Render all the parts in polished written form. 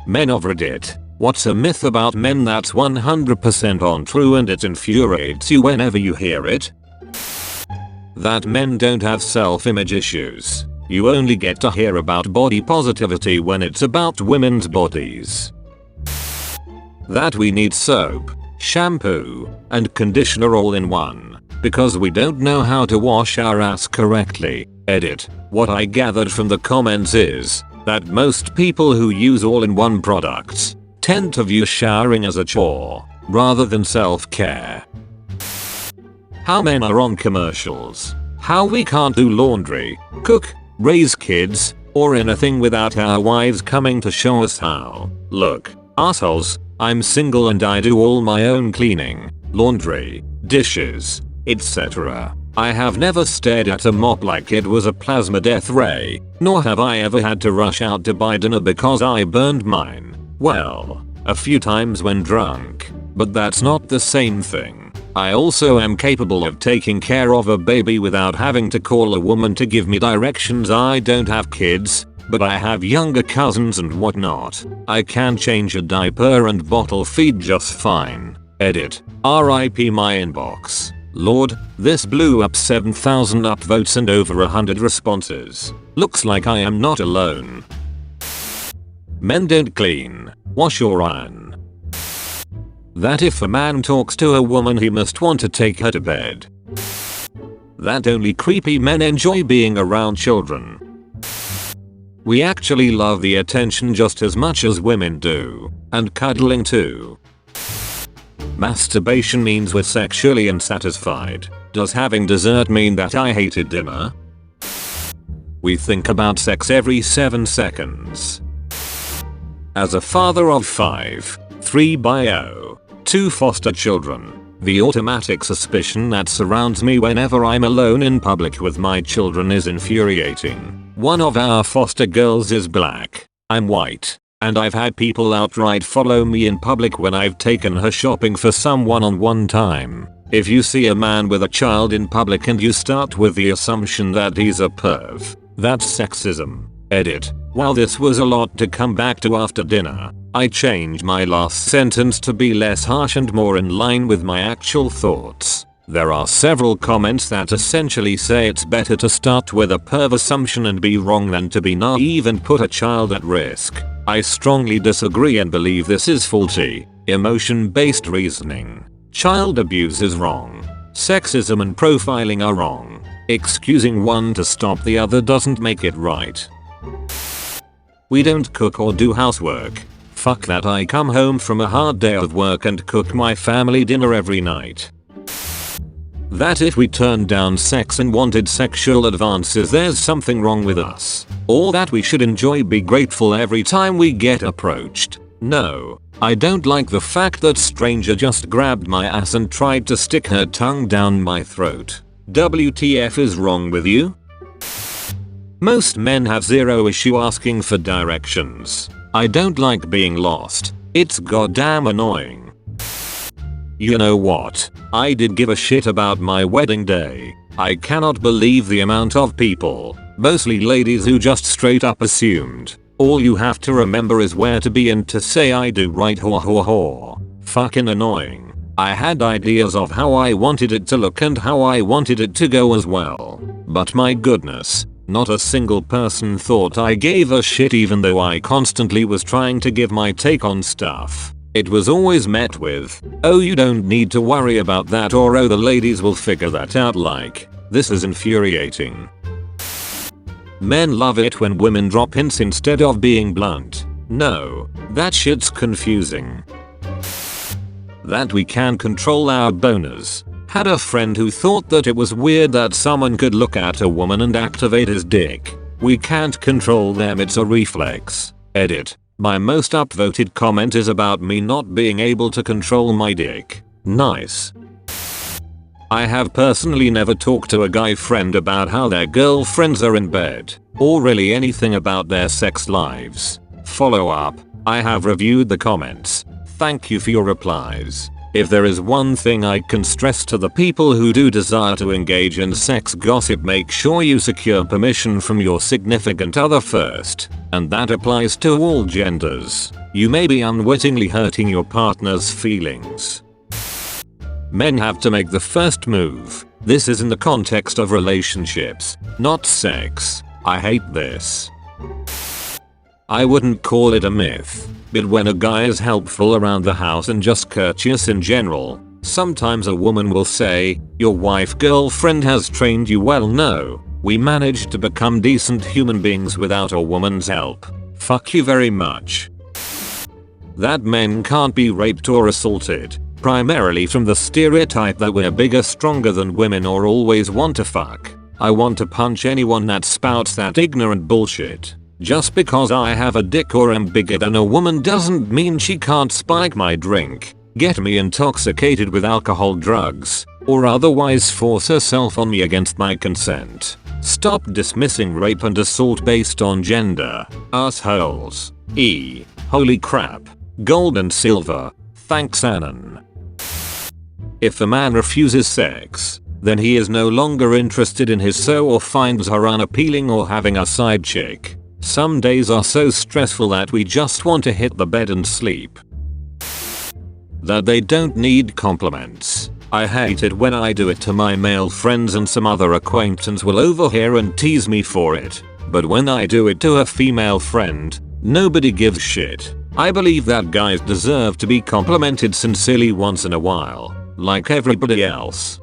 Men of Reddit, what's a myth about men that's 100% untrue and it infuriates you whenever you hear it? That men don't have self-image issues. You only get to hear about body positivity when it's about women's bodies. That we need soap, shampoo, and conditioner all in one, because we don't know how to wash our ass correctly. Edit. What I gathered from the comments is that most people who use all-in-one products tend to view showering as a chore rather than self-care. How men are on commercials. How we can't do laundry, cook, raise kids, or anything without our wives coming to show us how. Look, assholes, I'm single and I do all my own cleaning, laundry, dishes, etc. I have never stared at a mop like it was a plasma death ray, nor have I ever had to rush out to buy dinner because I burned mine. Well, a few times when drunk, but that's not the same thing. I also am capable of taking care of a baby without having to call a woman to give me directions. I don't have kids, but I have younger cousins and whatnot. I can change a diaper and bottle feed just fine. Edit. RIP my inbox. Lord, this blew up 7,000 upvotes and over 100 responses. Looks like I am not alone. Men don't clean, wash or iron. That if a man talks to a woman he must want to take her to bed. That only creepy men enjoy being around children. We actually love the attention just as much as women do, and cuddling too. Masturbation means we're sexually unsatisfied. Does having dessert mean that I hated dinner? We think about sex every 7 seconds. As a father of 5, 3 bio, 2 foster children, the automatic suspicion that surrounds me whenever I'm alone in public with my children is infuriating. One of our foster girls is black. I'm white. And I've had people outright follow me in public when I've taken her shopping for some one-on-one time. If you see a man with a child in public and you start with the assumption that he's a perv, that's sexism. Edit. While this was a lot to come back to after dinner, I changed my last sentence to be less harsh and more in line with my actual thoughts. There are several comments that essentially say it's better to start with a perv assumption and be wrong than to be naive and put a child at risk. I strongly disagree and believe this is faulty, emotion-based reasoning. Child abuse is wrong. Sexism and profiling are wrong. Excusing one to stop the other doesn't make it right. We don't cook or do housework. Fuck that, I come home from a hard day of work and cook my family dinner every night. That if we turned down sex and wanted sexual advances there's something wrong with us. Or that we should enjoy be grateful every time we get approached. No, I don't like the fact that stranger just grabbed my ass and tried to stick her tongue down my throat. WTF is wrong with you? Most men have zero issue asking for directions. I don't like being lost. It's goddamn annoying. You know what? I did give a shit about my wedding day. I cannot believe the amount of people, mostly ladies, who just straight up assumed all you have to remember is where to be and to say I do right. Fucking annoying. I had ideas of how I wanted it to look and how I wanted it to go as well. But my goodness, not a single person thought I gave a shit even though I constantly was trying to give my take on stuff. It was always met with, oh you don't need to worry about that, or oh the ladies will figure that out. Like, this is infuriating. Men love it when women drop hints instead of being blunt. No, that shit's confusing. That we can control our boners. Had a friend who thought that it was weird that someone could look at a woman and activate his dick. We can't control them, it's a reflex. Edit. My most upvoted comment is about me not being able to control my dick. Nice. I have personally never talked to a guy friend about how their girlfriends are in bed, or really anything about their sex lives. Follow up. I have reviewed the comments. Thank you for your replies. If there is one thing I can stress to the people who do desire to engage in sex gossip, make sure you secure permission from your significant other first, and that applies to all genders. You may be unwittingly hurting your partner's feelings. Men have to make the first move. This is in the context of relationships, not sex. I hate this. I wouldn't call it a myth, but when a guy is helpful around the house and just courteous in general, sometimes a woman will say, "Your wife girlfriend has trained you well." No, we managed to become decent human beings without a woman's help. Fuck you very much. That men can't be raped or assaulted, primarily from the stereotype that we're bigger, stronger than women or always want to fuck. I want to punch anyone that spouts that ignorant bullshit. Just because I have a dick or am bigger than a woman doesn't mean she can't spike my drink, get me intoxicated with alcohol, drugs, or otherwise force herself on me against my consent. Stop dismissing rape and assault based on gender, assholes. Holy crap. Gold and silver. Thanks, Anon. If a man refuses sex, then he is no longer interested in his so or finds her unappealing or having a side chick. Some days are so stressful that we just want to hit the bed and sleep. That they don't need compliments. I hate it when I do it to my male friends and some other acquaintance will overhear and tease me for it. But when I do it to a female friend, nobody gives shit. I believe that guys deserve to be complimented sincerely once in a while, like everybody else.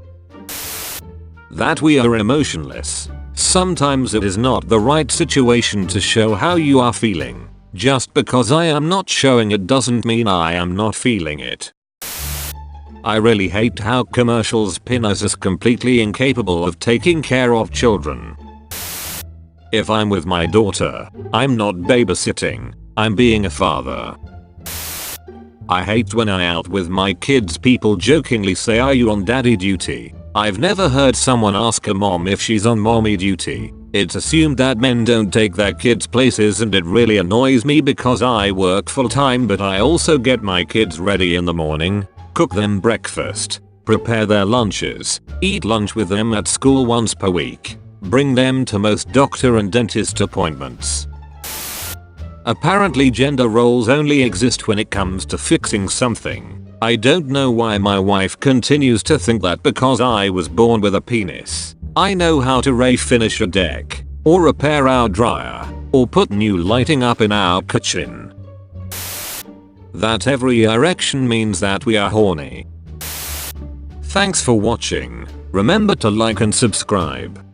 That we are emotionless. Sometimes it is not the right situation to show how you are feeling. Just because I am not showing it doesn't mean I am not feeling it. I really hate how commercials pin us as completely incapable of taking care of children. If I'm with my daughter, I'm not babysitting, I'm being a father. I hate when I out with my kids people jokingly say, "Are you on daddy duty?" I've never heard someone ask a mom if she's on mommy duty. It's assumed that men don't take their kids places, and it really annoys me because I work full time, but I also get my kids ready in the morning, cook them breakfast, prepare their lunches, eat lunch with them at school once per week, bring them to most doctor and dentist appointments. Apparently gender roles only exist when it comes to fixing something. I don't know why my wife continues to think that because I was born with a penis, I know how to refinish a deck, or repair our dryer, or put new lighting up in our kitchen. That every erection means that we are horny. Thanks for watching. Remember to like and subscribe.